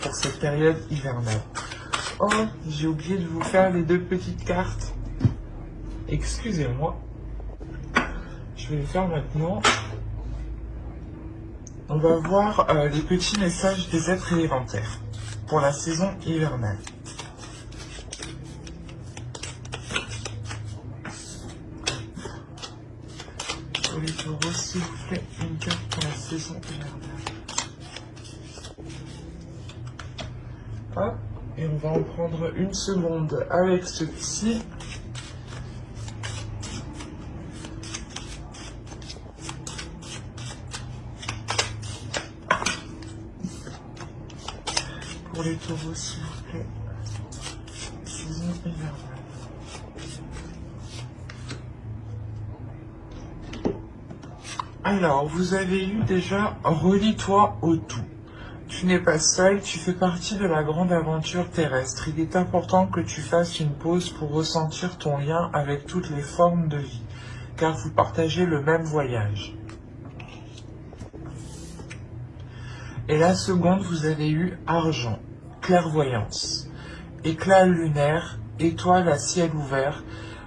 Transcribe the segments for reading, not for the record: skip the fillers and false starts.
pour cette période hivernale. Oh, j'ai oublié de vous faire les deux petites cartes. Excusez-moi. Je vais les faire maintenant. On va voir les petits messages des êtres élémentaires pour la saison hivernale. Pour les taureaux, s'il vous plaît, une carte pour la saison hivernale. Hop, et on va en prendre une seconde avec celui-ci. Pour les taureaux, s'il vous plaît, saison hivernale. Alors, vous avez eu déjà « Relie-toi au tout ». Tu n'es pas seul, tu fais partie de la grande aventure terrestre. Il est important que tu fasses une pause pour ressentir ton lien avec toutes les formes de vie, car vous partagez le même voyage. Et la seconde, vous avez eu « Argent ». Clairvoyance, éclat lunaire, étoile à ciel ouvert,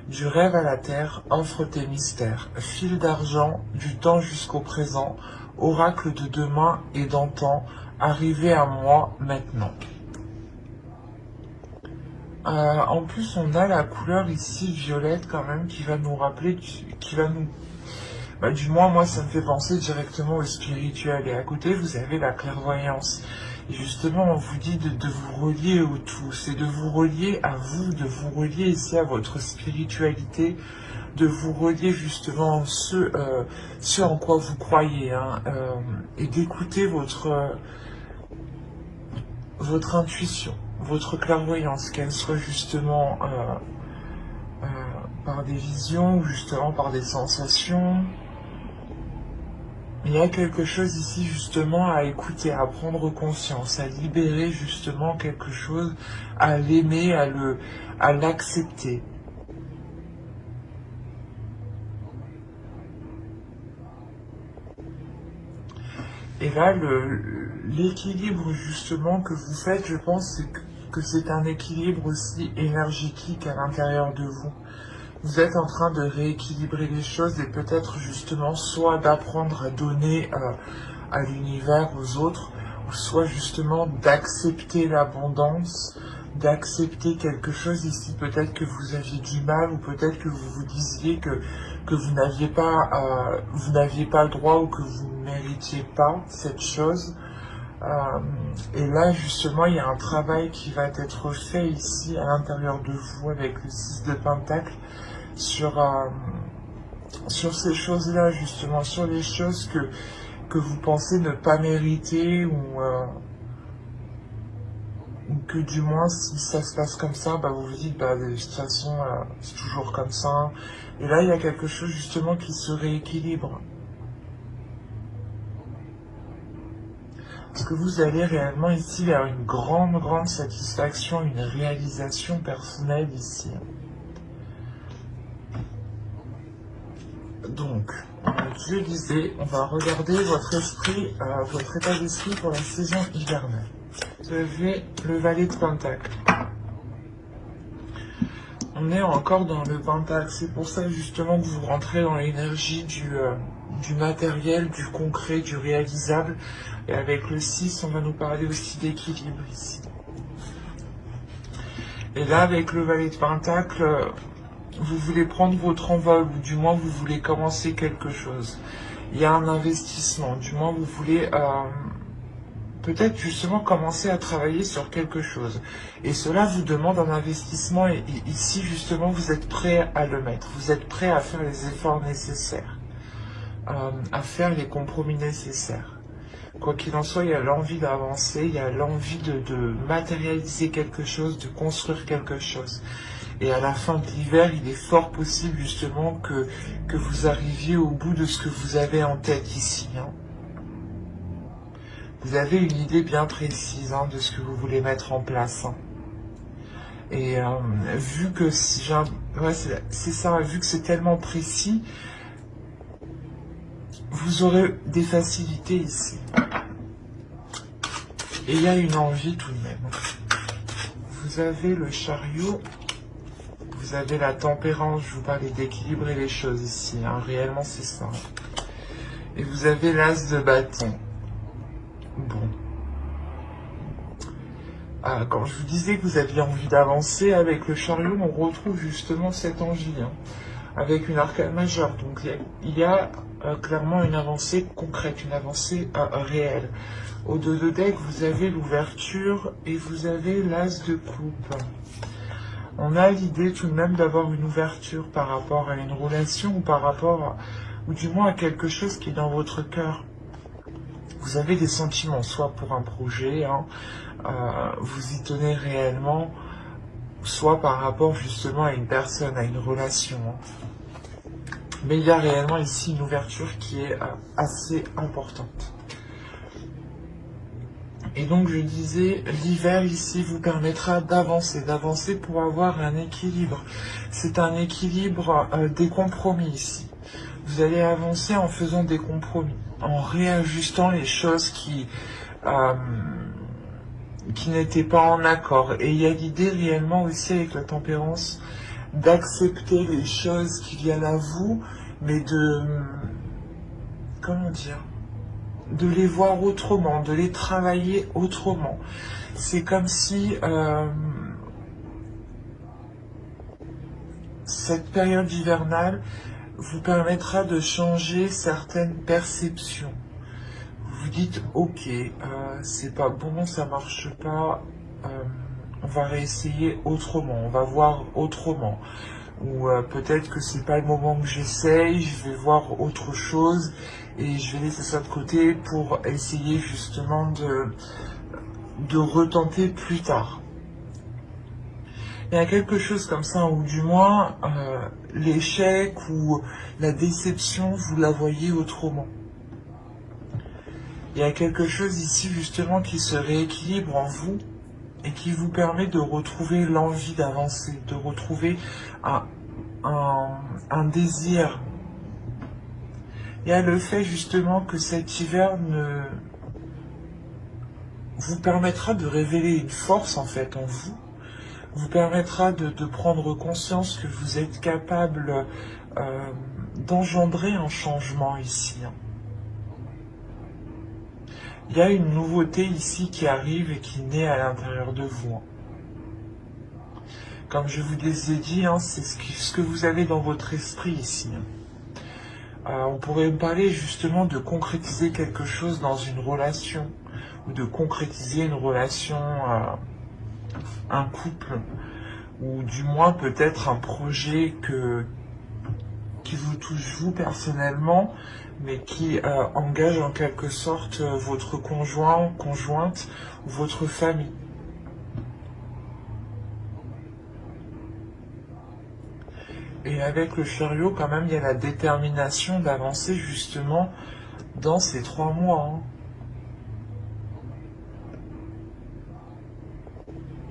du rêve à la terre, offre tes mystères, fil d'argent, du temps jusqu'au présent, oracle de demain et d'antan, arrivé à moi maintenant. En plus, on a la couleur ici violette quand même qui va nous rappeler, qui va nous... du moins, moi, ça me fait penser directement au spirituel. Et à côté, vous avez la clairvoyance. Et justement, on vous dit de vous relier au tout. C'est de vous relier à vous, de vous relier ici à votre spiritualité, de vous relier justement ce en quoi vous croyez, hein, et d'écouter votre intuition, votre clairvoyance, qu'elle soit justement par des visions ou justement par des sensations. Il y a quelque chose ici justement à écouter, à prendre conscience, à libérer justement quelque chose, à l'aimer, à l'accepter. Et là, l'équilibre justement que vous faites, je pense que c'est un équilibre aussi énergétique à l'intérieur de vous. Vous êtes en train de rééquilibrer les choses et peut-être justement soit d'apprendre à donner à l'univers, aux autres, ou soit justement d'accepter l'abondance, d'accepter quelque chose ici, peut-être que vous aviez du mal, ou peut-être que vous vous disiez que vous n'aviez pas le droit ou que vous ne méritiez pas cette chose. Et là, justement, il y a un travail qui va être fait ici, à l'intérieur de vous, avec le 6 de Pentacle, sur ces choses-là, justement, sur les choses que vous pensez ne pas mériter, ou que du moins, si ça se passe comme ça, vous vous dites, de toute façon, c'est toujours comme ça. Et là, il y a quelque chose, justement, qui se rééquilibre. Parce que vous allez réellement ici vers une grande satisfaction, une réalisation personnelle ici. Donc, je le disais, on va regarder votre esprit, votre état d'esprit pour la saison hivernale. Vous avez le valet de Pentacle. On est encore dans le Pentacle, c'est pour ça justement que vous rentrez dans l'énergie du matériel, du concret, du réalisable. Et avec le 6, on va nous parler aussi d'équilibre ici. Et là, avec le valet de Pentacle, vous voulez prendre votre envol, ou du moins vous voulez commencer quelque chose. Il y a un investissement, du moins vous voulez peut-être justement commencer à travailler sur quelque chose. Et cela vous demande un investissement, et ici justement vous êtes prêt à le mettre. Vous êtes prêt à faire les efforts nécessaires, à faire les compromis nécessaires. Quoi qu'il en soit, il y a l'envie d'avancer, il y a l'envie de matérialiser quelque chose, de construire quelque chose. Et à la fin de l'hiver, il est fort possible justement que vous arriviez au bout de ce que vous avez en tête ici. Hein. Vous avez une idée bien précise de ce que vous voulez mettre en place. Hein. Et vu que c'est ça, vu que c'est tellement précis, vous aurez des facilités ici. Et il y a une envie tout de même. Vous avez le chariot, vous avez la tempérance, je vous parlais d'équilibrer les choses ici, hein, réellement c'est ça. Et vous avez l'as de bâton. Bon. Quand je vous disais que vous aviez envie d'avancer avec le chariot, on retrouve justement cette envie, hein, avec une arcane majeure. Donc il y a clairement une avancée concrète, une avancée réelle. Au dos de deck, vous avez l'ouverture et vous avez l'as de coupe. On a l'idée tout de même d'avoir une ouverture par rapport à une relation ou par rapport, ou du moins à quelque chose qui est dans votre cœur. Vous avez des sentiments, soit pour un projet, hein, vous y tenez réellement, soit par rapport justement à une personne, à une relation. Hein. Mais il y a réellement ici une ouverture qui est assez importante. Et donc je disais, l'hiver ici vous permettra d'avancer pour avoir un équilibre. C'est un équilibre des compromis ici. Vous allez avancer en faisant des compromis, en réajustant les choses qui n'étaient pas en accord. Et il y a l'idée réellement aussi avec la tempérance d'accepter les choses qui viennent à vous, mais de, comment dire, de les voir autrement, de les travailler autrement. C'est comme si cette période hivernale vous permettra de changer certaines perceptions. Vous vous dites, ok, c'est pas bon, ça marche pas, on va réessayer autrement, on va voir autrement. Ou peut-être que c'est pas le moment que j'essaye, je vais voir autre chose et je vais laisser ça de côté pour essayer justement de retenter plus tard. Il y a quelque chose comme ça, ou du moins l'échec ou la déception, vous la voyez autrement. Il y a quelque chose ici justement qui se rééquilibre en vous et qui vous permet de retrouver l'envie d'avancer, de retrouver un désir. Il y a le fait justement que cet hiver vous permettra de révéler une force en fait en vous, vous permettra de prendre conscience que vous êtes capable d'engendrer un changement ici. Il y a une nouveauté ici qui arrive et qui naît à l'intérieur de vous. Comme je vous les ai dit, hein, c'est ce que vous avez dans votre esprit ici. On pourrait parler justement de concrétiser quelque chose dans une relation, ou de concrétiser une relation, un couple, ou du moins peut-être un projet qui vous touche vous personnellement, mais qui engage en quelque sorte votre conjoint, conjointe, ou votre famille. Et avec le chariot, quand même, il y a la détermination d'avancer justement dans ces 3 mois. Hein.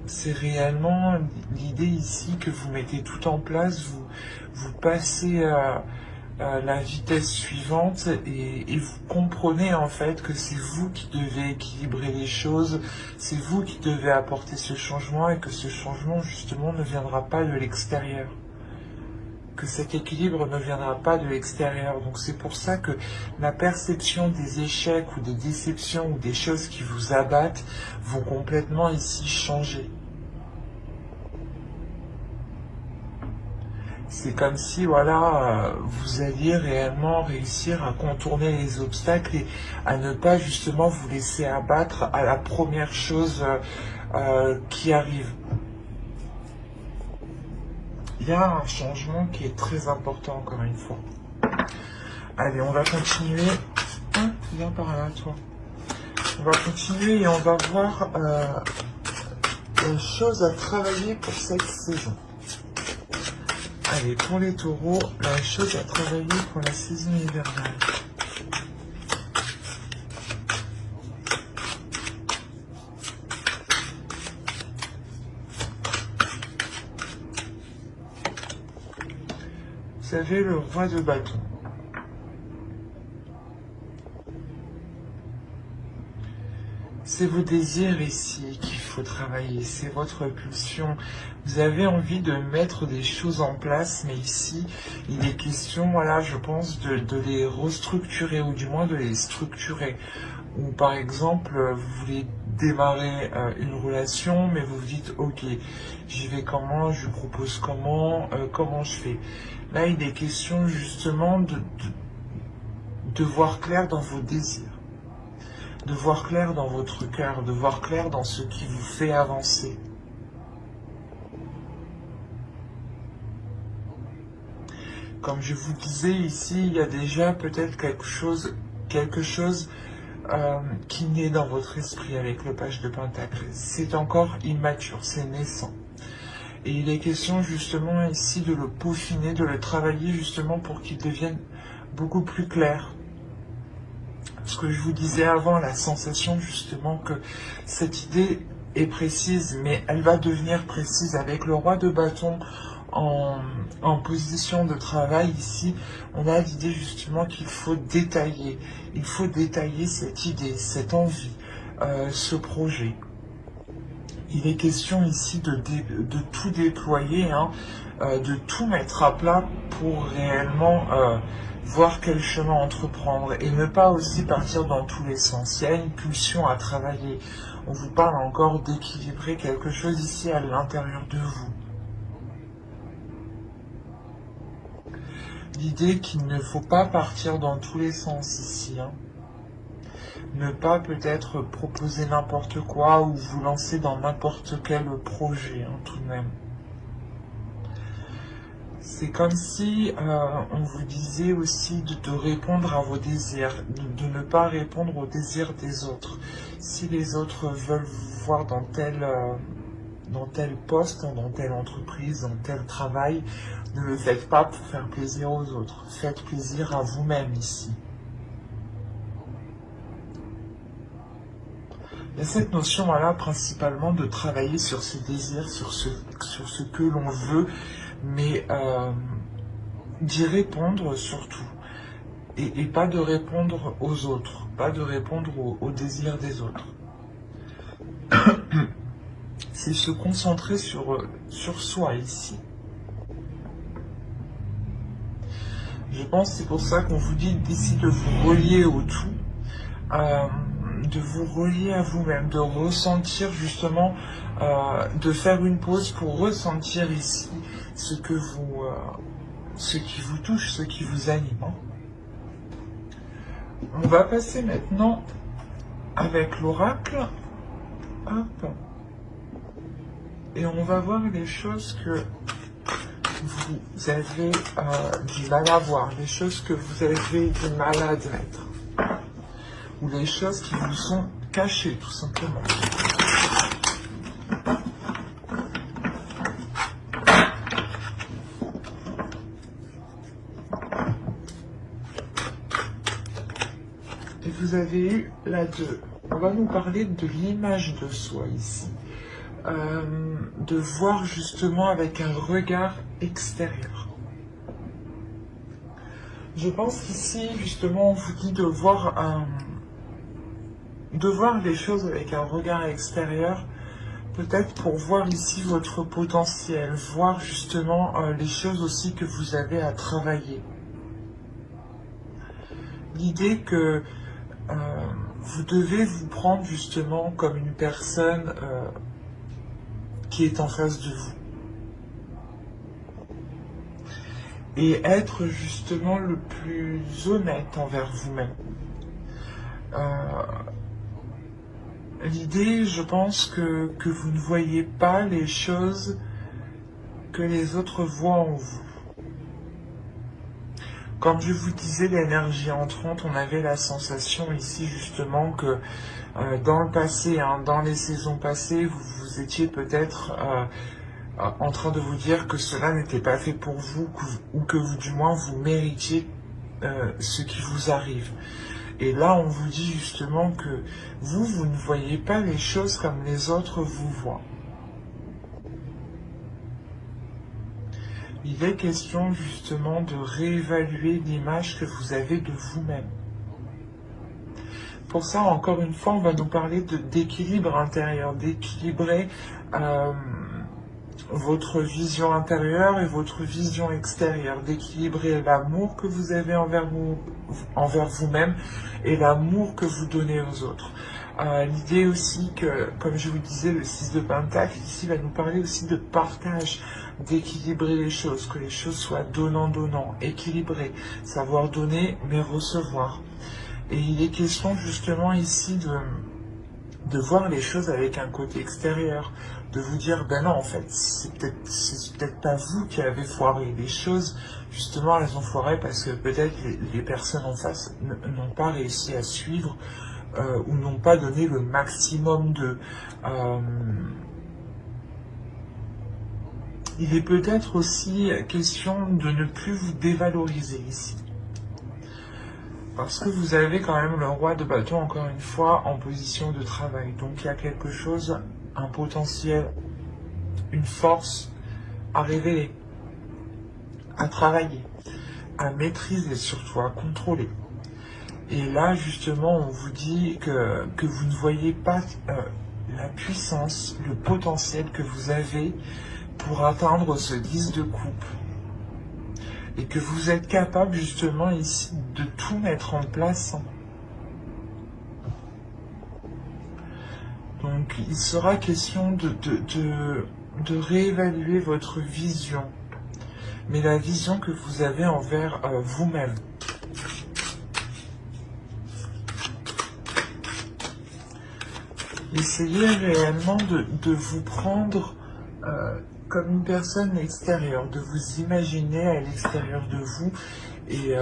C'est réellement l'idée ici que vous mettez tout en place, vous passez la vitesse suivante et vous comprenez en fait que c'est vous qui devez équilibrer les choses, c'est vous qui devez apporter ce changement et que ce changement justement ne viendra pas de l'extérieur. Que cet équilibre ne viendra pas de l'extérieur. Donc c'est pour ça que la perception des échecs ou des déceptions ou des choses qui vous abattent vont complètement ici changer. C'est comme si voilà, vous alliez réellement réussir à contourner les obstacles et à ne pas justement vous laisser abattre à la première chose qui arrive. Il y a un changement qui est très important encore une fois. Allez, on va continuer. Viens par là, toi. On va continuer et on va voir les choses à travailler pour cette saison. Allez, pour les taureaux, la chose à travailler pour la saison hivernale. Vous avez le roi de bâton. C'est vos désirs ici qu'il faut travailler, c'est votre pulsion. Vous avez envie de mettre des choses en place, mais ici, il est question, voilà, je pense, de les restructurer, ou du moins de les structurer. Ou par exemple, vous voulez démarrer une relation, mais vous vous dites, ok, j'y vais comment, je lui propose comment je fais. Là, il est question justement de voir clair dans vos désirs, de voir clair dans votre cœur, de voir clair dans ce qui vous fait avancer. Comme je vous disais ici, il y a déjà peut-être quelque chose qui naît dans votre esprit avec le page de Pentacle. C'est encore immature, c'est naissant. Et il est question justement ici de le peaufiner, de le travailler justement pour qu'il devienne beaucoup plus clair. Ce que je vous disais avant, la sensation justement que cette idée est précise, mais elle va devenir précise avec le roi de bâton en position de travail ici. On a l'idée justement qu'il faut détailler. Il faut détailler cette idée, cette envie, ce projet. Il est question ici de tout déployer, hein, de tout mettre à plat pour réellement voir quel chemin entreprendre et ne pas aussi partir dans tous les sens. Il y a une pulsion à travailler. On vous parle encore d'équilibrer quelque chose ici à l'intérieur de vous. L'idée qu'il ne faut pas partir dans tous les sens ici, hein. Ne pas peut-être proposer n'importe quoi ou vous lancer dans n'importe quel projet, hein, tout de même. C'est comme si on vous disait aussi de répondre à vos désirs, de ne pas répondre aux désirs des autres. Si les autres veulent vous voir dans tel poste, dans telle entreprise, dans tel travail, ne le faites pas pour faire plaisir aux autres. Faites plaisir à vous-même ici. Il y a cette notion-là principalement de travailler sur ses désirs, sur ce que l'on veut, mais d'y répondre surtout. Et pas de répondre aux autres, pas de répondre aux désirs des autres. C'est se concentrer sur soi ici. Je pense que c'est pour ça qu'on vous dit d'ici de vous relier au tout, de vous relier à vous-même, de ressentir justement, de faire une pause pour ressentir ici ce qui vous touche, ce qui vous anime. Hein. On va passer maintenant avec l'oracle. Hop. Et on va voir les choses que vous avez du mal à voir, les choses que vous avez du mal à admettre, ou les choses qui vous sont cachées, tout simplement. Et vous avez eu la 2. On va nous parler de l'image de soi ici. De voir justement avec un regard extérieur. Je pense qu'ici, justement, on vous dit de voir les choses avec un regard extérieur, peut-être pour voir ici votre potentiel, voir justement les choses aussi que vous avez à travailler. L'idée que vous devez vous prendre justement comme une personne qui est en face de vous. Et être justement le plus honnête envers vous-même. L'idée, je pense que vous ne voyez pas les choses que les autres voient en vous. Comme je vous disais, l'énergie entrante, on avait la sensation ici justement que dans le passé, hein, dans les saisons passées, vous étiez peut-être en train de vous dire que cela n'était pas fait pour vous, ou que vous, du moins vous méritiez ce qui vous arrive. Et là, on vous dit justement que vous ne voyez pas les choses comme les autres vous voient. Il est question justement de réévaluer l'image que vous avez de vous-même. Pour ça, encore une fois, on va nous parler d'équilibre intérieur, d'équilibrer votre vision intérieure et votre vision extérieure, d'équilibrer l'amour que vous avez envers vous-même et l'amour que vous donnez aux autres. L'idée aussi que, comme je vous disais, le 6 de Pentacle, ici, va nous parler aussi de partage, d'équilibrer les choses, que les choses soient donnant-donnant, équilibrées, savoir donner mais recevoir. Et il est question justement ici de voir les choses avec un côté extérieur, de vous dire, ben non, en fait, c'est peut-être pas vous qui avez foiré. Les choses, justement, elles ont foiré parce que peut-être les personnes en face n'ont pas réussi à suivre ou n'ont pas donné le maximum de... il est peut-être aussi question de ne plus vous dévaloriser ici. Parce que vous avez quand même le roi de bâton, encore une fois, en position de travail. Donc il y a quelque chose, un potentiel, une force à révéler, à travailler, à maîtriser surtout, à contrôler. Et là, justement, on vous dit que vous ne voyez pas la puissance, le potentiel que vous avez pour atteindre ce 10 de coupe. Et que vous êtes capable justement ici de tout mettre en place. Donc il sera question de réévaluer votre vision, mais la vision que vous avez envers vous-même. Essayez réellement de vous prendre comme une personne extérieure, de vous imaginer à l'extérieur de vous et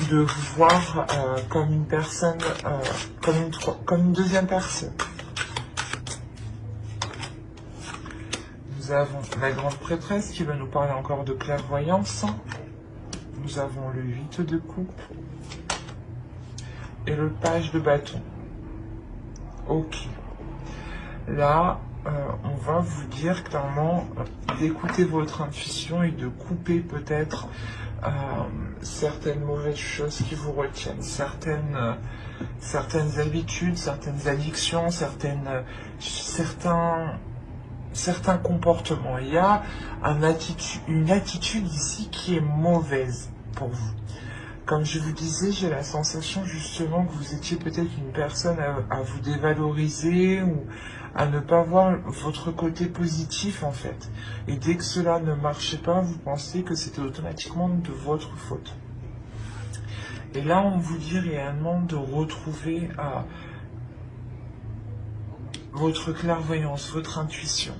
de vous voir comme une personne, comme une deuxième personne. Nous avons la grande prêtresse qui va nous parler encore de clairvoyance. Nous avons le 8 de coupe et le page de bâton. Ok. Là, on va vous dire clairement d'écouter votre intuition et de couper peut-être certaines mauvaises choses qui vous retiennent, certaines habitudes, certaines addictions, certains comportements. Il y a une attitude ici qui est mauvaise pour vous. Comme je vous disais, j'ai la sensation justement que vous étiez peut-être une personne à vous dévaloriser ou à ne pas voir votre côté positif en fait. Et dès que cela ne marchait pas, vous pensez que c'était automatiquement de votre faute. Et là, on vous dit réellement de retrouver votre clairvoyance, votre intuition.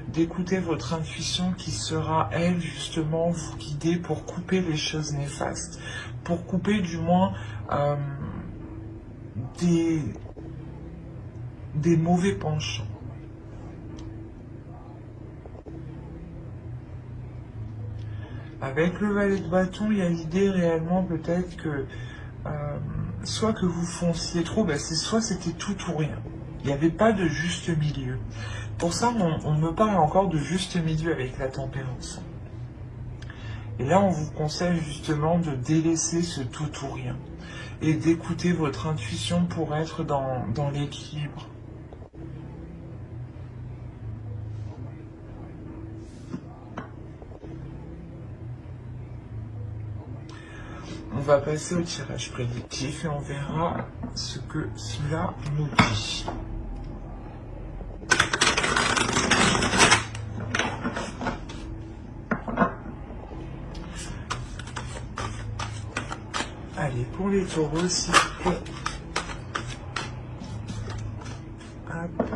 D'écouter votre intuition qui sera, elle, justement, vous guider pour couper les choses néfastes. Pour couper, du moins, des mauvais penchants. Avec le valet de bâton, il y a l'idée réellement peut-être que soit que vous fonciez trop, soit c'était tout ou rien. Il n'y avait pas de juste milieu. Pour ça, on me parle encore de juste milieu avec la tempérance. Et là, on vous conseille justement de délaisser ce tout ou rien et d'écouter votre intuition pour être dans l'équilibre. On va passer au tirage prédictif et on verra ce que cela nous dit. Allez, pour les taureaux, s'il vous plaît. Hop.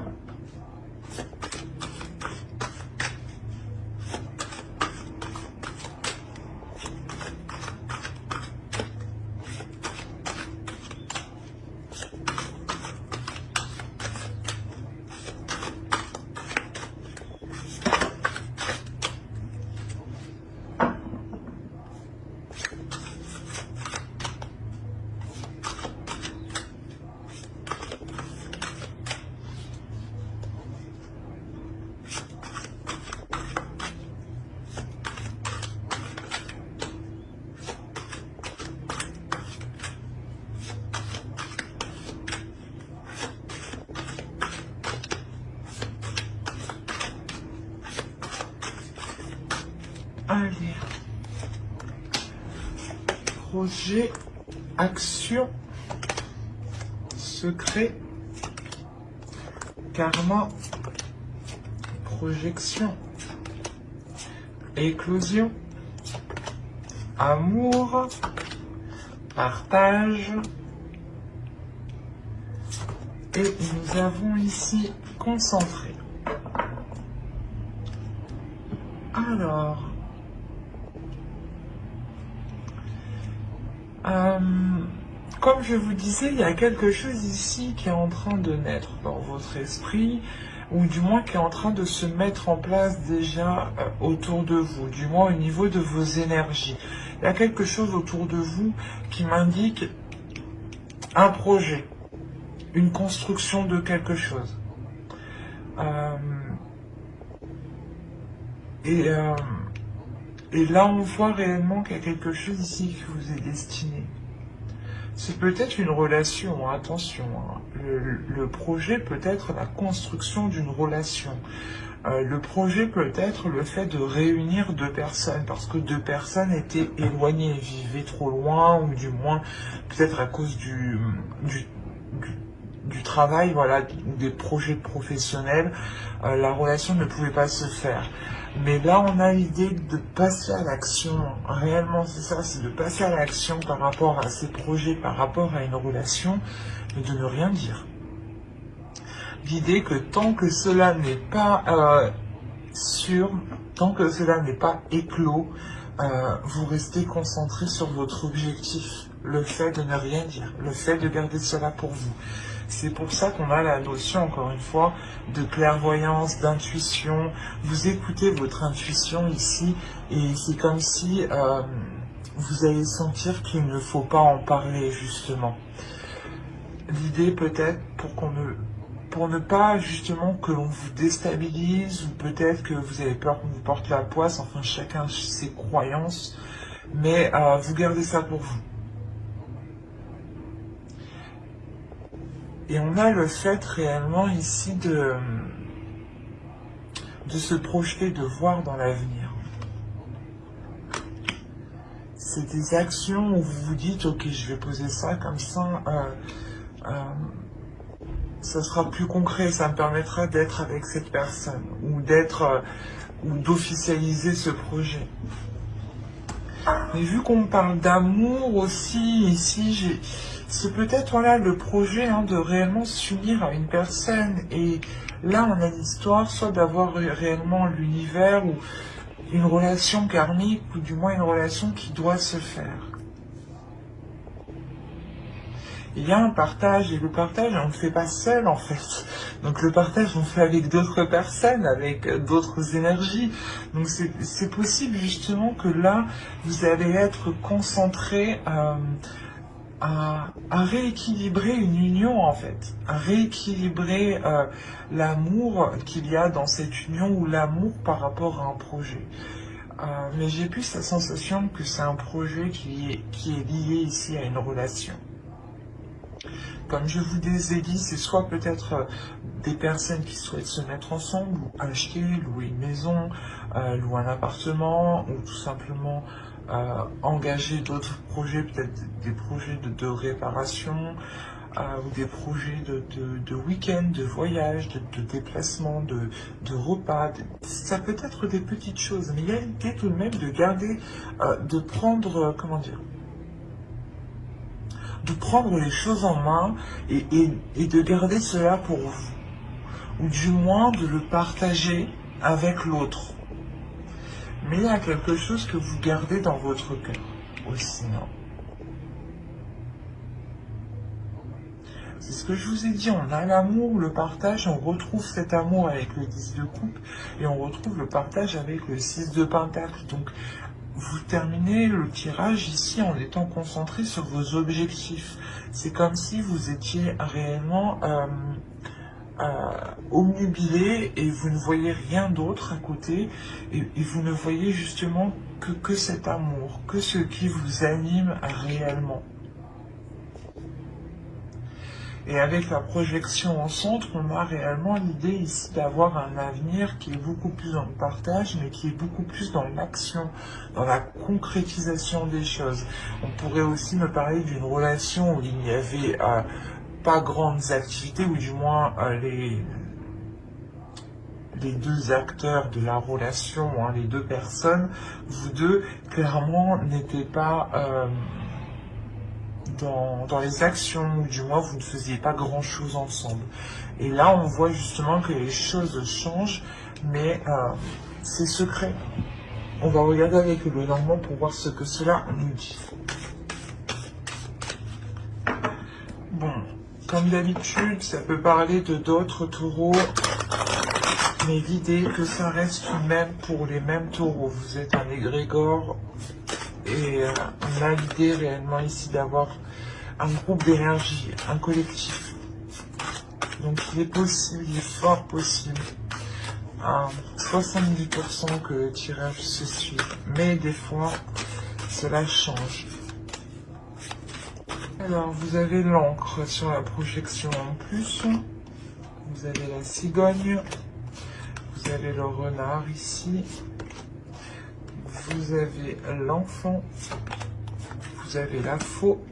Allez. Projet, action, secret, karma, projection, éclosion, amour, partage. Et nous avons ici concentré. Alors, comme je vous disais, il y a quelque chose ici qui est en train de naître dans votre esprit, ou du moins qui est en train de se mettre en place déjà autour de vous, du moins au niveau de vos énergies. Il y a quelque chose autour de vous qui m'indique un projet, une construction de quelque chose. Et là, on voit réellement qu'il y a quelque chose ici qui vous est destiné. C'est peut-être une relation, attention. Hein. Le projet peut être la construction d'une relation. Le projet peut être le fait de réunir deux personnes, parce que deux personnes étaient éloignées, vivaient trop loin, ou du moins peut-être à cause du travail, voilà, des projets professionnels, la relation ne pouvait pas se faire. Mais là, on a l'idée de passer à l'action. Réellement, c'est ça, c'est de passer à l'action par rapport à ces projets, par rapport à une relation, mais de ne rien dire. L'idée que tant que cela n'est pas sûr, tant que cela n'est pas éclos, vous restez concentré sur votre objectif. Le fait de ne rien dire, le fait de garder cela pour vous. C'est pour ça qu'on a la notion, encore une fois, de clairvoyance, d'intuition. Vous écoutez votre intuition ici, et c'est comme si vous allez sentir qu'il ne faut pas en parler, justement. L'idée peut-être pour ne pas justement que l'on vous déstabilise, ou peut-être que vous avez peur qu'on vous porte la poisse, enfin chacun ses croyances, mais vous gardez ça pour vous. Et on a le fait réellement ici de se projeter, de voir dans l'avenir. C'est des actions où vous vous dites, ok, je vais poser ça comme ça, ça sera plus concret, ça me permettra d'être avec cette personne, ou ou d'officialiser ce projet. Mais vu qu'on parle d'amour aussi, ici, c'est peut-être voilà, le projet de réellement s'unir à une personne. Et là, on a l'histoire soit d'avoir réellement l'univers, ou une relation karmique, ou du moins une relation qui doit se faire. Il y a un partage, et le partage, on ne le fait pas seul en fait. Donc le partage, on le fait avec d'autres personnes, avec d'autres énergies. Donc c'est possible justement que là, vous allez être concentré à rééquilibrer une union en fait. À rééquilibrer l'amour qu'il y a dans cette union, ou l'amour par rapport à un projet. Mais j'ai plus la sensation que c'est un projet qui est lié ici à une relation. Comme je vous ai dit, c'est soit peut-être des personnes qui souhaitent se mettre ensemble, ou acheter, louer une maison, louer un appartement, ou tout simplement engager d'autres projets, peut-être des projets de réparation, ou des projets de week-end, de voyage, de déplacement, de repas. Ça peut être des petites choses, mais il y a l'idée tout de même de garder, de prendre, comment dire, de prendre les choses en main et de garder cela pour vous. Ou du moins de le partager avec l'autre. Mais il y a quelque chose que vous gardez dans votre cœur aussi, non? C'est ce que je vous ai dit, on a l'amour, le partage, on retrouve cet amour avec le 10 de coupe, et on retrouve le partage avec le 6 de pentacle. Donc, vous terminez le tirage ici en étant concentré sur vos objectifs. C'est comme si vous étiez réellement omnubilé et vous ne voyez rien d'autre à côté, et vous ne voyez justement que cet amour, que ce qui vous anime réellement. Et avec la projection en centre, on a réellement l'idée ici d'avoir un avenir qui est beaucoup plus dans le partage, mais qui est beaucoup plus dans l'action, dans la concrétisation des choses. On pourrait aussi me parler d'une relation où il n'y avait pas grandes activités, ou du moins les deux acteurs de la relation, hein, les deux personnes, vous deux, clairement, n'étaient pas dans les actions, ou du moins vous ne faisiez pas grand chose ensemble. Et là on voit justement que les choses changent, mais c'est secret. On va regarder avec le Normand pour voir ce que cela nous dit. Bon, comme d'habitude, ça peut parler de d'autres taureaux, mais l'idée que ça reste même pour les mêmes taureaux. Vous êtes un égrégore, et on a l'idée réellement ici d'avoir un groupe d'énergie, un collectif. Donc il est possible, il est fort possible, à 70% que le tirage se suive. Mais des fois, cela change. Alors, vous avez l'encre sur la projection en plus. Vous avez la cigogne. Vous avez le renard ici. Vous avez l'enfant. Vous avez la faux.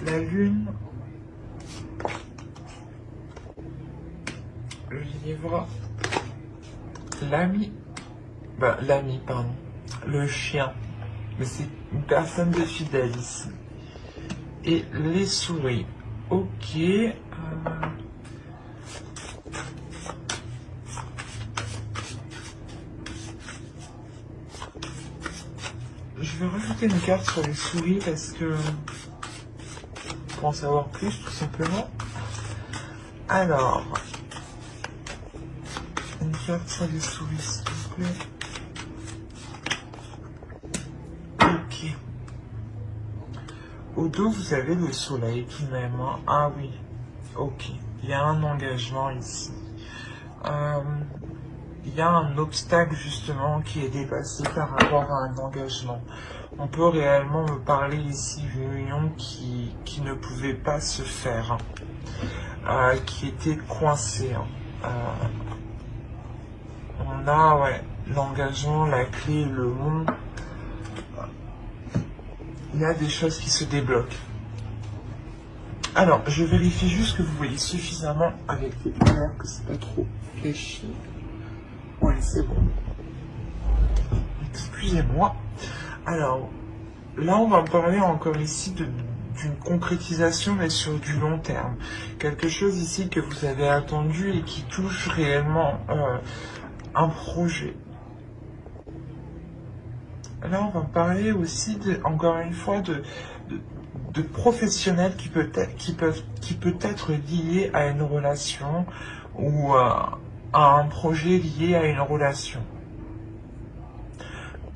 La lune, le livre, le chien, mais c'est une personne de fidèle ici, et les souris. Ok, je vais rajouter une carte sur les souris parce que pour en savoir plus, tout simplement. Alors, une carte sur les souris, s'il vous plaît. Ok. Au dos, vous avez le soleil tout de même. Hein. Ah oui, ok. Il y a un engagement ici. Il y a un obstacle justement qui est dépassé par rapport à un engagement. On peut réellement me parler ici d'une union qui ne pouvait pas se faire, qui était coincée. On a l'engagement, la clé, le mont. Il y a des choses qui se débloquent. Alors, je vérifie juste que vous voyez suffisamment avec les lumières, que c'est pas trop fléchi. Oui, c'est bon. Excusez-moi. Alors, là, on va parler encore ici d'une concrétisation, mais sur du long terme. Quelque chose ici que vous avez attendu et qui touche réellement un projet. Là, on va parler aussi, encore une fois, de professionnels qui peut être lié à une relation ou à un projet lié à une relation.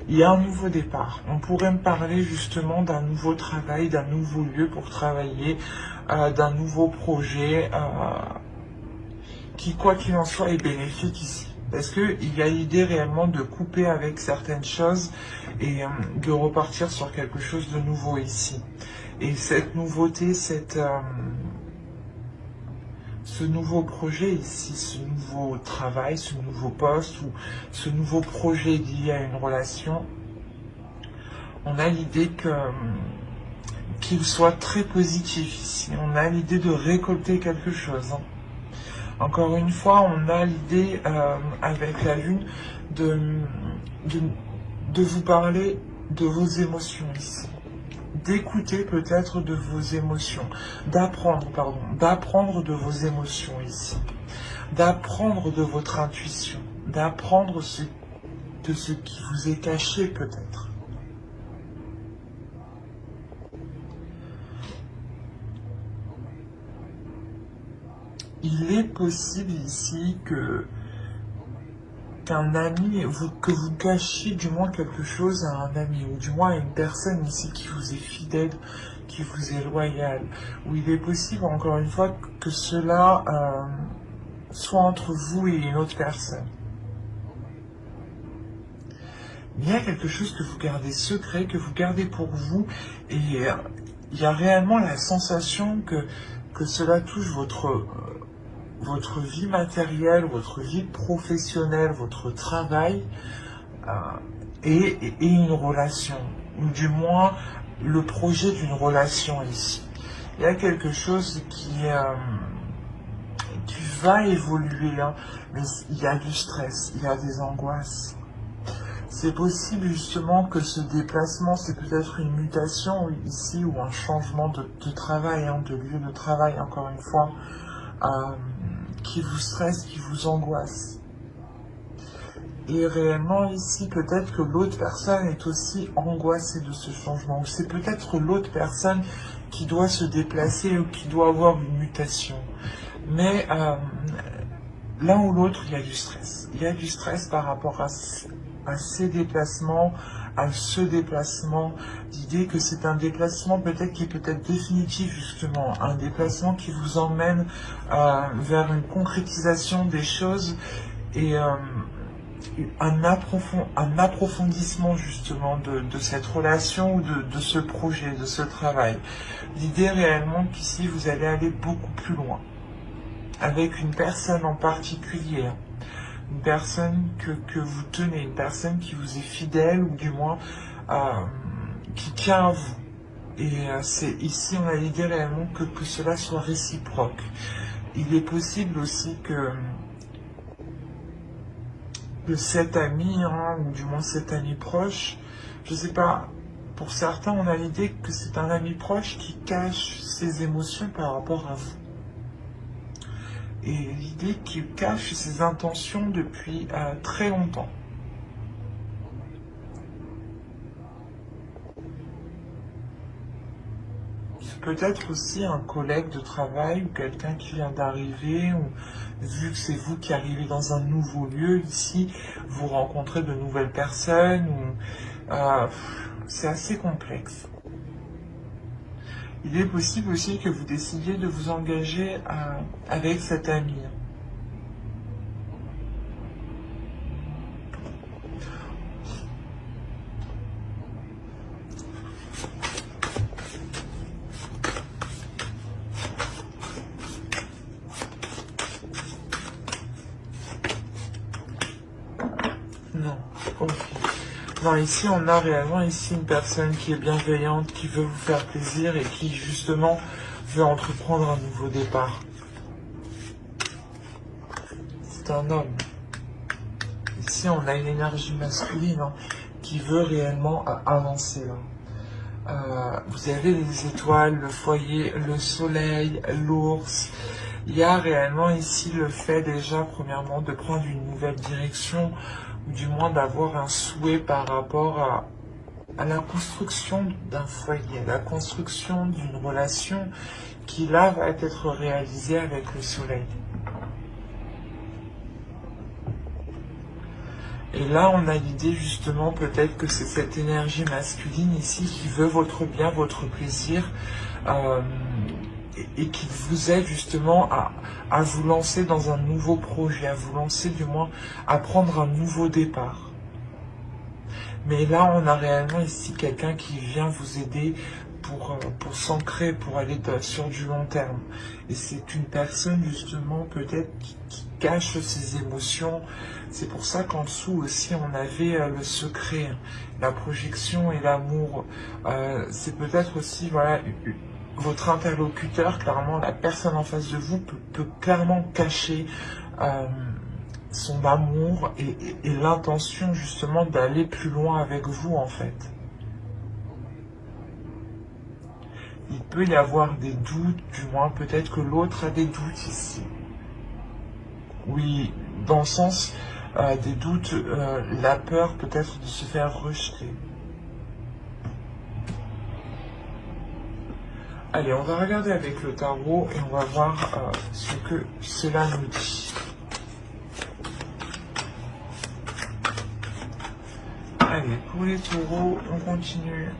Il y a un nouveau départ. On pourrait me parler justement d'un nouveau travail, d'un nouveau lieu pour travailler, d'un nouveau projet qui, quoi qu'il en soit, est bénéfique ici. Parce qu'il y a l'idée réellement de couper avec certaines choses et de repartir sur quelque chose de nouveau ici. Et cette nouveauté, ce nouveau projet ici, ce nouveau travail, ce nouveau poste ou ce nouveau projet lié à une relation, on a l'idée qu'il soit très positif ici. On a l'idée de récolter quelque chose. Hein. Encore une fois, on a l'idée avec la lune de vous parler de vos émotions ici. D'écouter peut-être de vos émotions, d'apprendre de vos émotions ici, d'apprendre de votre intuition, d'apprendre de ce qui vous est caché peut-être. Il est possible ici qu'un ami, que vous cachiez du moins quelque chose à un ami, ou du moins à une personne ici qui vous est fidèle, qui vous est loyale, où il est possible, encore une fois, que cela soit entre vous et une autre personne. Il y a quelque chose que vous gardez secret, que vous gardez pour vous, et il y a réellement la sensation que cela touche votre vie matérielle, votre vie professionnelle, votre travail euh, et une relation, ou du moins le projet d'une relation ici. Il y a quelque chose qui va évoluer, hein, mais il y a du stress, il y a des angoisses. C'est possible justement que ce déplacement, c'est peut-être une mutation ici ou un changement de travail, hein, de lieu de travail, encore une fois, qui vous stresse, qui vous angoisse. Et réellement ici, peut-être que l'autre personne est aussi angoissée de ce changement, ou c'est peut-être l'autre personne qui doit se déplacer ou qui doit avoir une mutation. Mais l'un ou l'autre, il y a du stress. Il y a du stress par rapport à ces déplacements, à ce déplacement. L'idée que c'est un déplacement peut-être qui est peut-être définitif justement, un déplacement qui vous emmène vers une concrétisation des choses et un approfondissement justement de cette relation ou de ce projet, de ce travail. L'idée réellement qu'ici vous allez aller beaucoup plus loin, avec une personne en particulier, une personne que vous tenez, une personne qui vous est fidèle ou du moins qui tient à vous. Et c'est ici on a l'idée réellement que cela soit réciproque. Il est possible aussi que cet ami, hein, ou du moins cet ami proche, je sais pas, pour certains on a l'idée que c'est un ami proche qui cache ses émotions par rapport à vous. Et l'idée qu'il cache ses intentions depuis très longtemps. C'est peut-être aussi un collègue de travail ou quelqu'un qui vient d'arriver, ou vu que c'est vous qui arrivez dans un nouveau lieu ici, vous rencontrez de nouvelles personnes, ou c'est assez complexe. Il est possible aussi que vous décidiez de vous engager avec cet ami. Non, ok. Non, ici on a réellement ici une personne qui est bienveillante, qui veut vous faire plaisir et qui justement veut entreprendre un nouveau départ. C'est un homme. Ici on a une énergie masculine, hein, qui veut réellement avancer là. Vous avez les étoiles, le foyer, le soleil, l'ours. Il y a réellement ici le fait déjà premièrement de prendre une nouvelle direction, ou du moins d'avoir un souhait par rapport à la construction d'un foyer, à la construction d'une relation qui là va être réalisée avec le soleil. Et là, on a l'idée justement peut-être que c'est cette énergie masculine ici qui veut votre bien, votre plaisir, et qui vous aide justement à vous lancer dans un nouveau projet, à vous lancer du moins à prendre un nouveau départ. Mais là, on a réellement ici quelqu'un qui vient vous aider pour s'ancrer, pour aller sur du long terme. Et c'est une personne justement peut-être qui cache ses émotions. C'est pour ça qu'en dessous aussi on avait le secret, la projection et l'amour. C'est peut-être aussi voilà votre interlocuteur, clairement la personne en face de vous peut clairement cacher son amour et l'intention justement d'aller plus loin avec vous en fait. Il peut y avoir des doutes, du moins peut-être que l'autre a des doutes ici. Oui, dans le sens des doutes, la peur peut-être de se faire rejeter. Allez, on va regarder avec le tarot et on va voir ce que cela nous dit. Allez, pour les taureaux, on continue.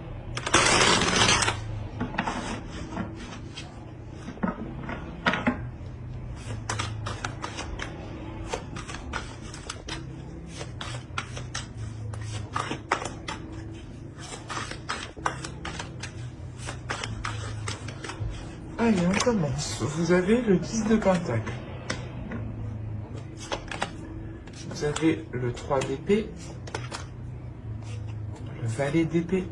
Allez, on commence. Vous avez le 10 de Pentacle. Vous avez le 3 d'épée. Le valet d'épée.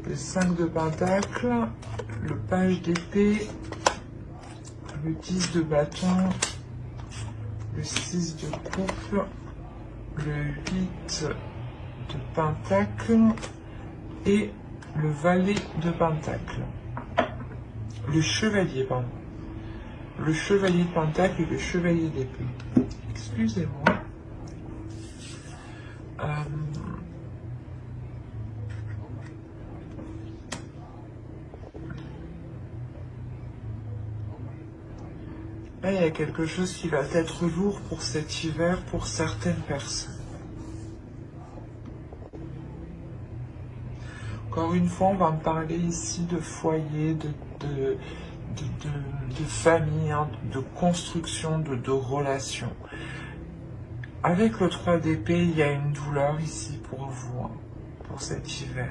Le 5 de Pentacle. Le page d'épée. Le 10 de bâton. Le 6 de coupe. Le 8 de Pentacle. Et le valet de Pentacle. Le chevalier, pardon. Le chevalier de Pentacle et le chevalier d'épée. Excusez-moi. Là, il y a quelque chose qui va être lourd pour cet hiver pour certaines personnes. Encore une fois, on va me parler ici de foyer, de famille, hein, de construction, de relations. Avec le 3 d'épée, il y a une douleur ici pour vous, hein, pour cet hiver.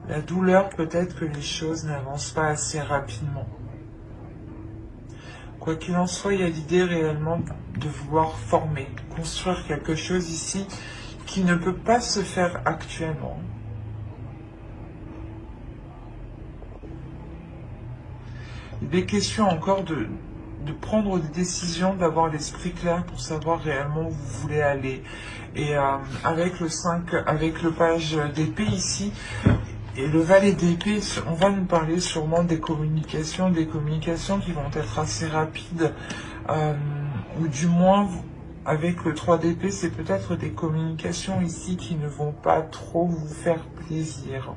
La douleur, peut-être que les choses n'avancent pas assez rapidement. Quoi qu'il en soit, il y a l'idée réellement de vouloir former, construire quelque chose ici qui ne peut pas se faire actuellement. Il est question encore de prendre des décisions, d'avoir l'esprit clair pour savoir réellement où vous voulez aller. Et avec le 5, avec le page d'épée ici, et le valet d'épée, on va nous parler sûrement des communications qui vont être assez rapides, ou du moins, avec le 3 d'épée, c'est peut-être des communications ici qui ne vont pas trop vous faire plaisir.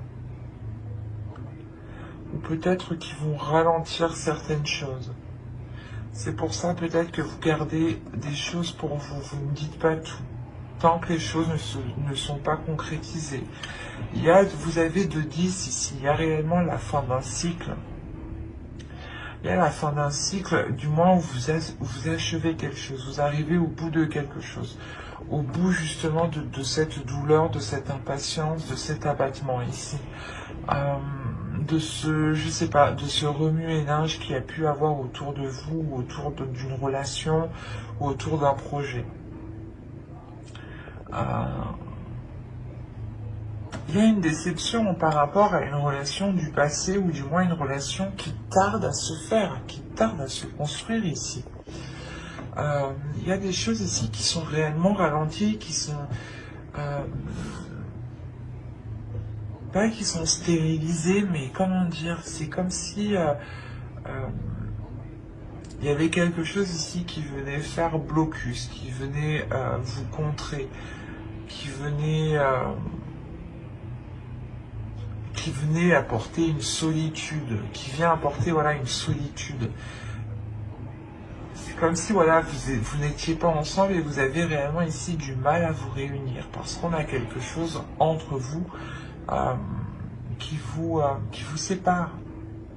Ou peut-être qui vont ralentir certaines choses. C'est pour ça peut-être que vous gardez des choses pour vous, vous ne dites pas tout, tant que les choses ne sont pas concrétisées. Vous avez de 10 ici, il y a réellement la fin d'un cycle. Il y a la fin d'un cycle, du moins où vous achevez quelque chose, vous arrivez au bout de quelque chose. Au bout justement de cette douleur, de cette impatience, de cet abattement ici. De ce, je sais pas, de ce remue-ménage qu'il y a pu avoir autour de vous, autour d'une relation, ou autour d'un projet. Il y a une déception par rapport à une relation du passé, ou du moins une relation qui tarde à se faire, qui tarde à se construire ici. Il y a des choses ici qui sont réellement ralenties, qui sont... pas qui sont stérilisées, mais comment dire, c'est comme si il y avait quelque chose ici qui venait faire blocus, qui venait vous contrer, qui venait apporter une solitude, qui vient apporter voilà une solitude. C'est comme si voilà vous n'étiez pas ensemble et vous avez réellement ici du mal à vous réunir parce qu'on a quelque chose entre vous qui vous sépare.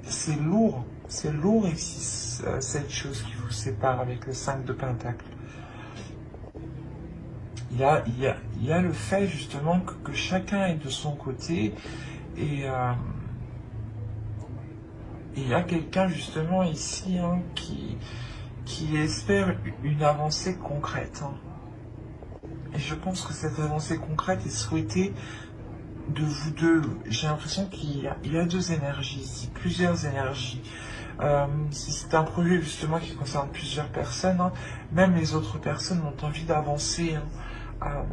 C'est lourd ici cette chose qui vous sépare avec le 5 de Pentacle. Il y a le fait justement que chacun est de son côté et il y a quelqu'un justement ici hein, qui espère une avancée concrète. Hein. Et je pense que cette avancée concrète est souhaitée de vous deux. J'ai l'impression qu'il y a deux énergies ici, plusieurs énergies. Si c'est un projet justement qui concerne plusieurs personnes, hein, même les autres personnes ont envie d'avancer. Hein.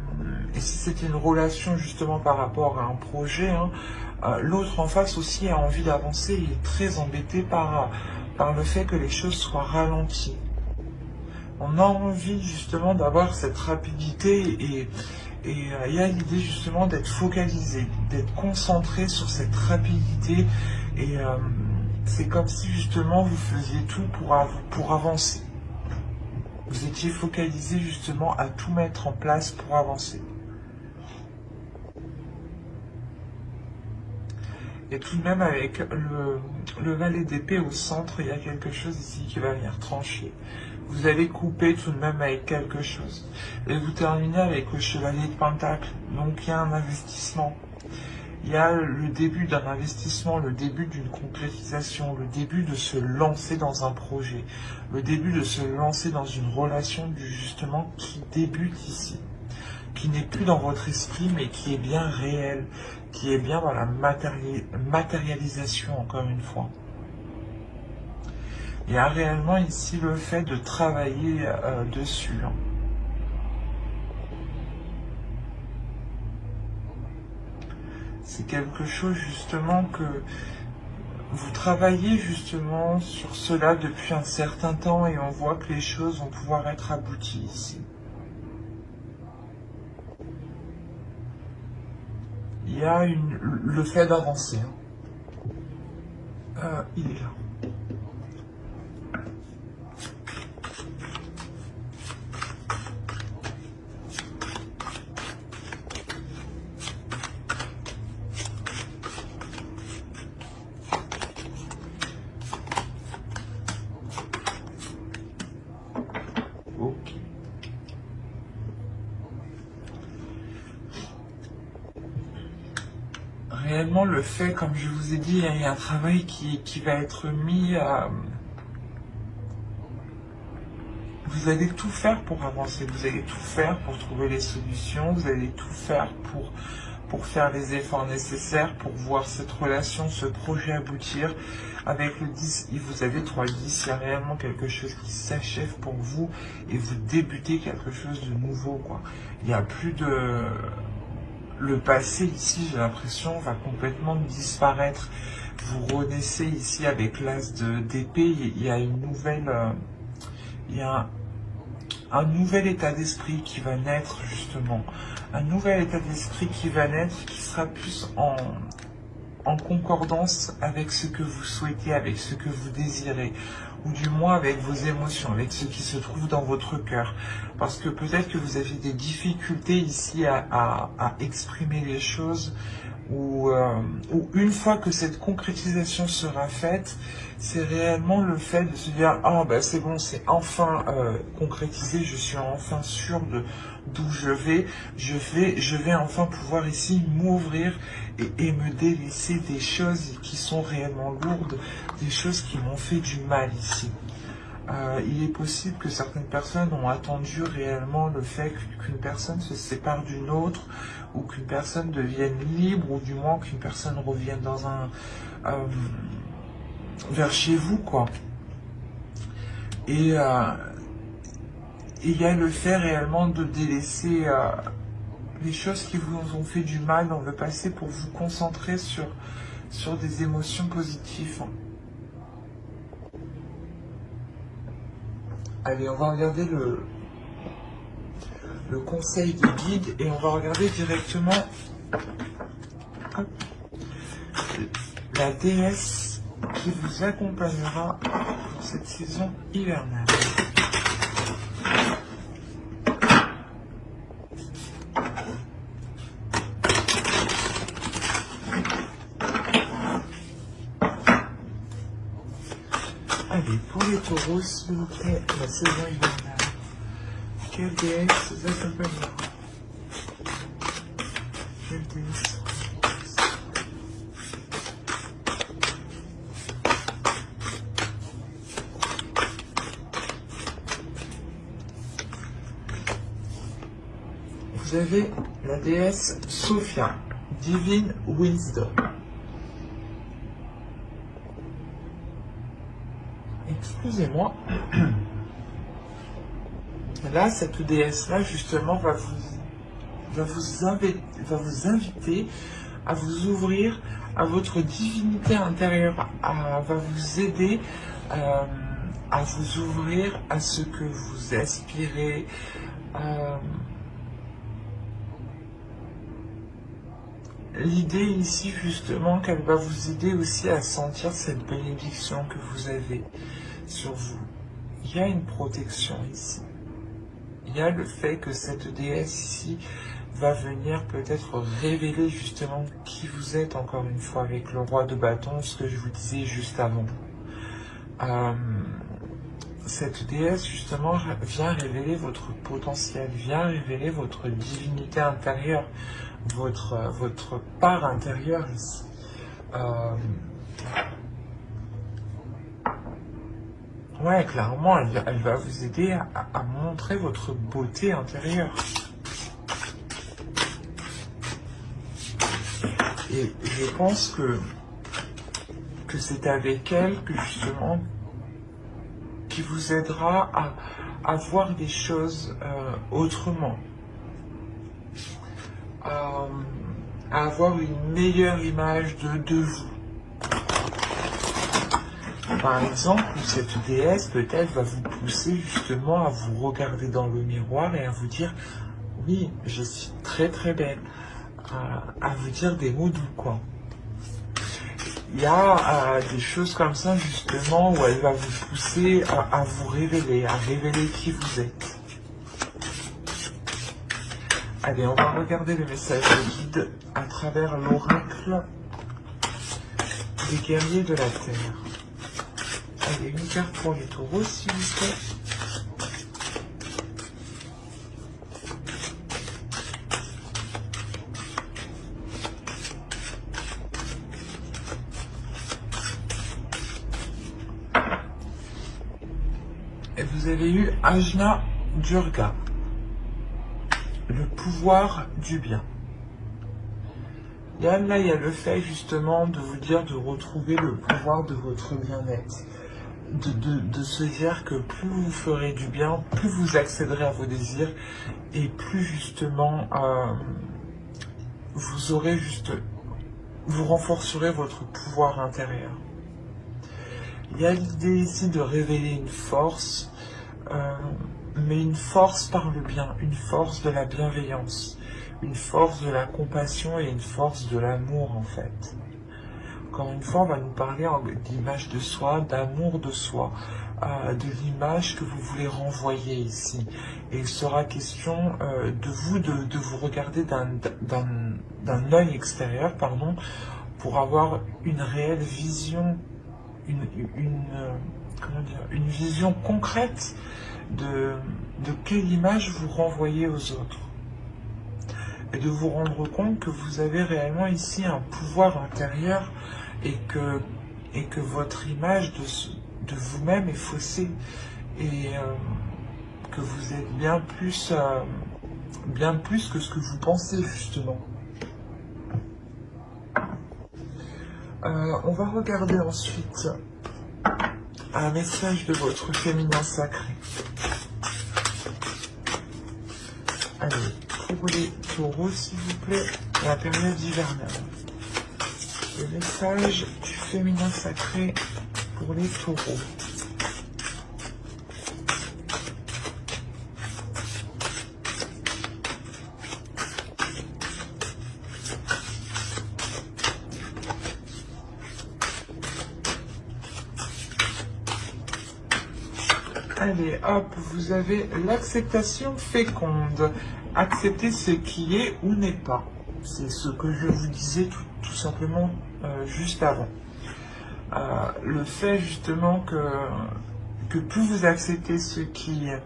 Et si c'est une relation justement par rapport à un projet, hein, l'autre en face aussi a envie d'avancer. Il est très embêté par le fait que les choses soient ralenties. On a envie justement d'avoir cette rapidité et il y a l'idée justement d'être focalisé, d'être concentré sur cette rapidité et c'est comme si justement vous faisiez tout pour avancer. Vous étiez focalisé justement à tout mettre en place pour avancer. Et tout de même avec le valet d'épée au centre, il y a quelque chose ici qui va venir trancher. Vous allez couper tout de même avec quelque chose. Et vous terminez avec le chevalier de Pentacle. Donc il y a un investissement. Il y a le début d'un investissement, le début d'une concrétisation, le début de se lancer dans un projet, le début de se lancer dans une relation justement qui débute ici, qui n'est plus dans votre esprit mais qui est bien réel, qui est bien dans la matérialisation encore une fois. Il y a réellement ici le fait de travailler dessus. C'est quelque chose justement que vous travaillez justement sur cela depuis un certain temps et on voit que les choses vont pouvoir être abouties ici. Il y a le fait d'avancer. Il est là. Réellement, le fait, comme je vous ai dit, il y a un travail qui va être mis à... Vous allez tout faire pour avancer, vous allez tout faire pour trouver les solutions, vous allez tout faire pour faire les efforts nécessaires, pour voir cette relation, ce projet aboutir. Avec le 10, vous avez 3-10, il y a réellement quelque chose qui s'achève pour vous et vous débutez quelque chose de nouveau, quoi. Il n'y a plus de... Le passé ici, j'ai l'impression, va complètement disparaître. Vous renaissez ici avec l'as d'épée. Il y a une nouvelle, il y a un nouvel état d'esprit qui va naître justement. Un nouvel état d'esprit qui va naître, qui sera plus en concordance avec ce que vous souhaitez, avec ce que vous désirez, ou du moins avec vos émotions, avec ce qui se trouve dans votre cœur. Parce que peut-être que vous avez des difficultés ici à exprimer les choses, ou une fois que cette concrétisation sera faite, c'est réellement le fait de se dire « Ah, ben c'est bon, c'est enfin concrétisé, je suis enfin sûr d'où je vais enfin pouvoir ici m'ouvrir et me délaisser des choses qui sont réellement lourdes, des choses qui m'ont fait du mal ici. » Il est possible que certaines personnes ont attendu réellement le fait qu'une personne se sépare d'une autre, ou qu'une personne devienne libre, ou du moins qu'une personne revienne dans vers chez vous, quoi. Et il y a le fait réellement de délaisser les choses qui vous ont fait du mal dans le passé pour vous concentrer sur des émotions positives. Allez, on va regarder le conseil des guides et on va regarder directement la déesse qui vous accompagnera pour cette saison hivernale. Allez, pour les taureaux, s'il vous plaît, la saison hivernale. Quelle déesse vous accompagnera? Quelle déesse? Vous avez la déesse Sophia, Divine Wisdom. Excusez-moi. Là, cette déesse-là, justement, va vous inviter à vous ouvrir à votre divinité intérieure, va vous aider à vous ouvrir à ce que vous aspirez. L'idée ici, justement, qu'elle va vous aider aussi à sentir cette bénédiction que vous avez sur vous. Il y a une protection ici. Il y a le fait que cette déesse ici va venir peut-être révéler justement qui vous êtes, encore une fois, avec le roi de bâton, ce que je vous disais juste avant. cette déesse, justement, vient révéler votre potentiel, vient révéler votre divinité intérieure, votre part intérieure ici. Ouais, clairement, elle va vous aider à montrer votre beauté intérieure. Et je pense que c'est avec elle que justement qui vous aidera à voir des choses autrement, à avoir une meilleure image de vous. Par exemple, cette déesse peut-être va vous pousser justement à vous regarder dans le miroir et à vous dire « Oui, je suis très très belle », à vous dire des mots doux, quoi. Il y a des choses comme ça justement où elle va vous pousser à vous révéler, à révéler qui vous êtes. Allez, on va regarder le message de guide à travers l'oracle des guerriers de la Terre. Allez, une carte pour les taureaux, s'il vous plaît. Et vous avez eu Ajna Durga, le pouvoir du bien. Et là, il y a le fait justement de vous dire de retrouver le pouvoir de votre bien-être. De se dire que plus vous ferez du bien, plus vous accéderez à vos désirs et plus justement vous renforcerez votre pouvoir intérieur. Il y a l'idée ici de révéler une force, mais une force par le bien, une force de la bienveillance, une force de la compassion et une force de l'amour en fait. Encore une fois, on va nous parler d'image de soi, d'amour de soi, de l'image que vous voulez renvoyer ici. Et il sera question de vous regarder d'un œil extérieur, pardon, pour avoir une réelle vision, une vision concrète de quelle image vous renvoyez aux autres. Et de vous rendre compte que vous avez réellement ici un pouvoir intérieur et que votre image de vous-même est faussée et que vous êtes bien plus que ce que vous pensez justement. On va regarder ensuite un message de votre féminin sacré. Allez, pour les taureaux s'il vous plaît, la période hivernale. Le message du féminin sacré pour les taureaux. Allez, hop, vous avez l'acceptation féconde. Accepter ce qui est ou n'est pas. C'est ce que je vous disais tout simplement juste avant. Le fait justement que plus vous acceptez ce qui est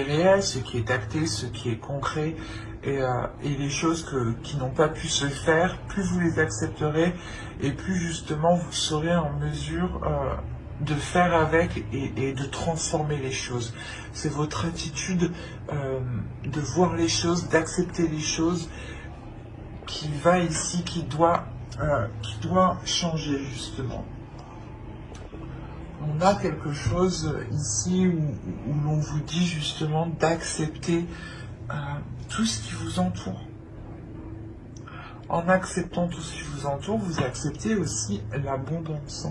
réel, ce qui est acté, ce qui est concret, et les choses qui n'ont pas pu se faire, plus vous les accepterez, et plus justement vous serez en mesure de faire avec et de transformer les choses. C'est votre attitude de voir les choses, d'accepter les choses qui va ici, qui doit changer justement. On a quelque chose ici où l'on vous dit justement d'accepter tout ce qui vous entoure. En acceptant tout ce qui vous entoure, vous acceptez aussi l'abondance.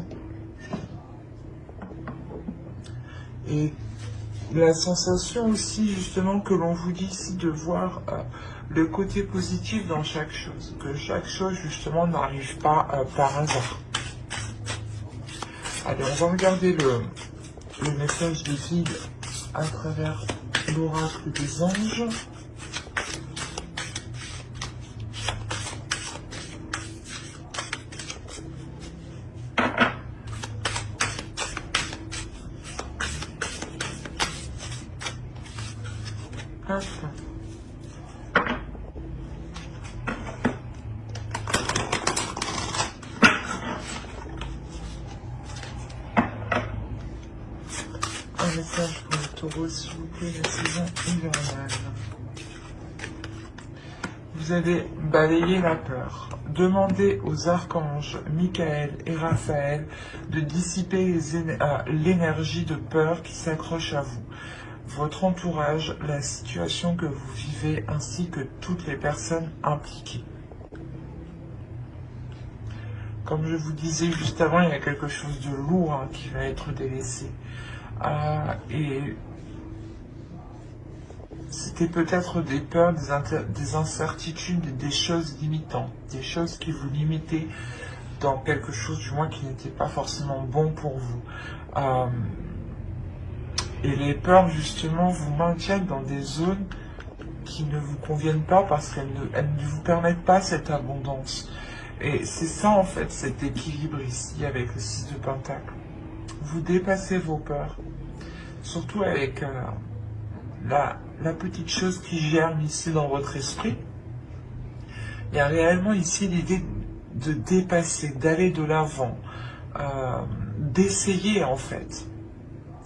Et la sensation aussi justement que l'on vous dit ici de voir le côté positif dans chaque chose, que chaque chose justement n'arrive pas par hasard. Allez, on va regarder le message de guide à travers l'oracle des anges. Hop. Un message pour le taureau, s'il vous plaît, la saison hivernale. Vous allez balayer la peur. Demandez aux archanges Michael et Raphaël de dissiper l'énergie de peur qui s'accroche à vous, votre entourage, la situation que vous vivez, ainsi que toutes les personnes impliquées. Comme je vous disais juste avant, il y a quelque chose de lourd qui va être délaissé. Et c'était peut-être des peurs, des incertitudes, des choses limitantes, des choses qui vous limitaient dans quelque chose du moins qui n'était pas forcément bon pour vous. Et les peurs justement vous maintiennent dans des zones qui ne vous conviennent pas parce qu'elles ne vous permettent pas cette abondance. Et c'est ça en fait cet équilibre ici avec le 6 de Pentacle. Vous dépassez vos peurs, surtout avec la petite chose qui germe ici dans votre esprit. Il y a réellement ici l'idée de dépasser, d'aller de l'avant, d'essayer en fait.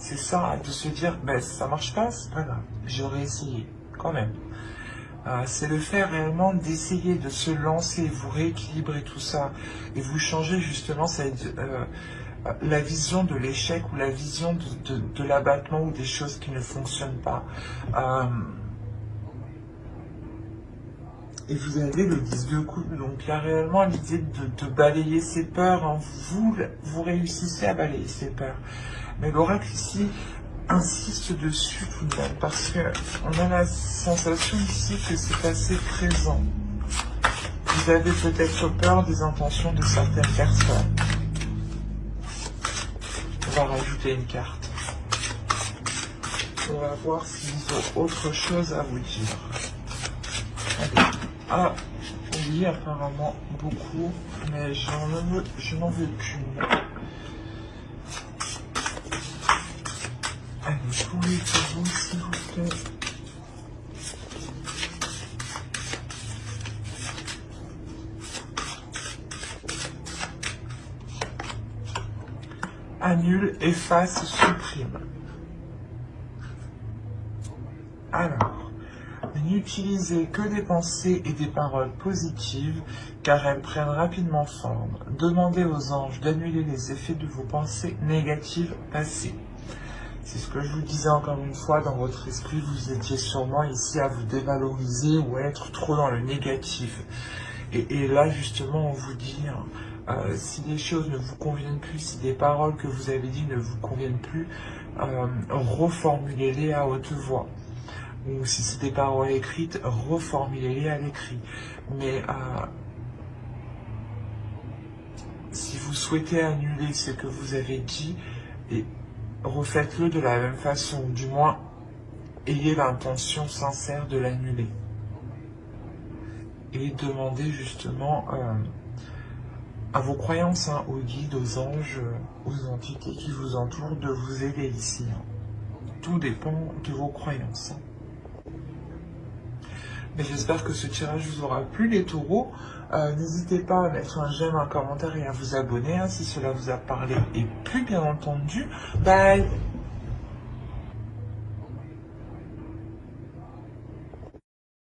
C'est ça, de se dire, ben ça marche pas, c'est pas grave, j'aurais essayé quand même. C'est le faire réellement d'essayer de se lancer, vous rééquilibrer tout ça et vous changer justement la vision de l'échec ou la vision de l'abattement ou des choses qui ne fonctionnent pas. Et vous avez le 10 de coupe, donc il y a réellement l'idée de balayer ses peurs. Vous réussissez à balayer ses peurs. Mais l'oracle ici insiste dessus tout de même, parce qu'on a la sensation ici que c'est assez présent. Vous avez peut-être peur des intentions de certaines personnes. On va rajouter une carte. On va voir s'ils ont autre chose à vous dire. Allez. Ah, oui, apparemment beaucoup, mais je n'en veux qu'une. Allez, pour les taureaux, s'il vous plaît. Annule, efface, supprime. Alors, n'utilisez que des pensées et des paroles positives, car elles prennent rapidement forme. Demandez aux anges d'annuler les effets de vos pensées négatives passées. C'est ce que je vous disais encore une fois, dans votre esprit, vous étiez sûrement ici à vous dévaloriser ou à être trop dans le négatif. Et là, justement, on vous dit, si des choses ne vous conviennent plus, si des paroles que vous avez dites ne vous conviennent plus, reformulez-les à haute voix. Ou si c'est des paroles écrites, reformulez-les à l'écrit. Mais si vous souhaitez annuler ce que vous avez dit, refaites-le de la même façon, du moins, ayez l'intention sincère de l'annuler. Et demandez justement à vos croyances, aux guides, aux anges, aux entités qui vous entourent, de vous aider ici. Tout dépend de vos croyances. Mais j'espère que ce tirage vous aura plu, les taureaux. N'hésitez pas à mettre un j'aime, un commentaire et à vous abonner si cela vous a parlé et plu, bien entendu. Bye!